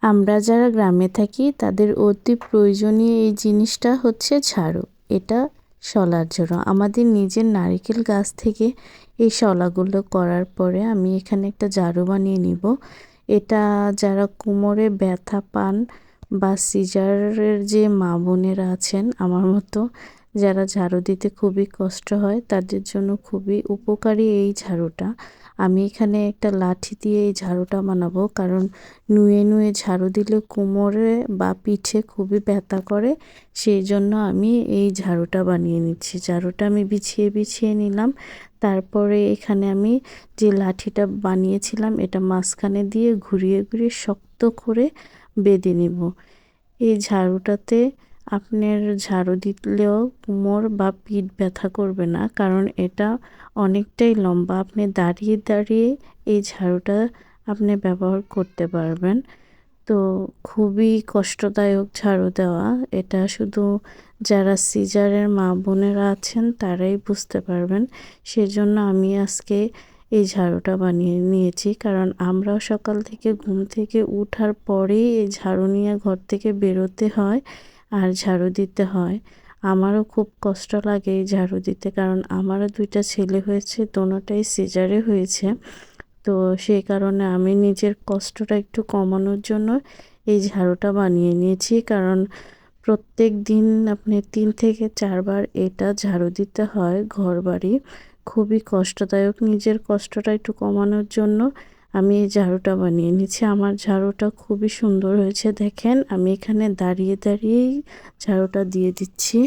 আমরা যারা গ্রামে থাকি তাদের অতি প্রয়োজনীয় এই জিনিসটা হচ্ছে ঝাড়ু। এটা শলার জন্য আমাদের নিজের নারিকেল গাছ থেকে এই শলাগুলো করার পরে আমি এখানে একটা ঝাড়ু বানিয়ে নিব। এটা যারা কোমরে ব্যথা পান বা সিজারের যে মা বোনেরা আছেন আমার মতো, যারা ঝাড়ু দিতে খুবই কষ্ট হয় তাদের জন্য খুবই উপকারী এই ঝাড়ুটা। আমি এখানে একটা লাঠি দিয়ে এই ঝাড়ুটা বানাবো, কারণ নুয়ে নুয়ে ঝাড়ু দিলে কোমরে বা পিঠে খুবই ব্যথা করে। সেই জন্য আমি এই ঝাড়ুটা বানিয়ে নিচ্ছি। ঝাড়ুটা আমি বিছিয়ে বিছিয়ে নিলাম। তারপরে এখানে আমি যে লাঠিটা বানিয়েছিলাম এটা মাঝখানে দিয়ে ঘুরিয়ে ঘুরিয়ে শক্ত করে বেঁধে নিব। এই ঝাড়ুটাতে আপনার ঝাড়ু দিলেও কোমর বা পিঠ ব্যথা করবে না, কারণ এটা অনেকটাই লম্বা। আপনি দাঁড়িয়ে দাঁড়িয়ে এই ঝাড়ুটা আপনি ব্যবহার করতে পারবেন। তো খুবই কষ্টদায়ক ঝাড়ু দেওয়া। এটা শুধু যারা সিজারের মা বোনেরা আছেন তারাই বুঝতে পারবেন। সেজন্য আমি আজকে এই ঝাড়ুটা বানিয়ে নিয়েছি, কারণ আমরাও সকাল থেকে ঘুম থেকে উঠার পরেই এই ঝাড়ু নিয়ে ঘর থেকে বেরোতে হয় আর ঝাড়ু দিতে হয়। আমারও খুব কষ্ট লাগে এই ঝাড়ু দিতে, কারণ আমারও 2টা ছেলে হয়েছে, দোনোটাই সিজারে হয়েছে। তো সেই কারণে আমি নিজের কষ্টটা একটু কমানোর জন্য এই ঝাড়ুটা বানিয়ে নিয়েছি, কারণ প্রত্যেক দিন আপনি 3 থেকে 4 বার এটা ঝাড়ু দিতে হয় ঘরবাড়ি। খুবই কষ্টদায়ক। নিজের কষ্টটা একটু কমানোর জন্য আমি এই ঝাড়ুটা বানিয়ে নিয়েছি। আমার ঝাড়ুটা খুবই সুন্দর হয়েছে, দেখেন আমি এখানে দাঁড়িয়ে দাঁড়িয়েই ঝাড়ুটা দিয়ে দিচ্ছি।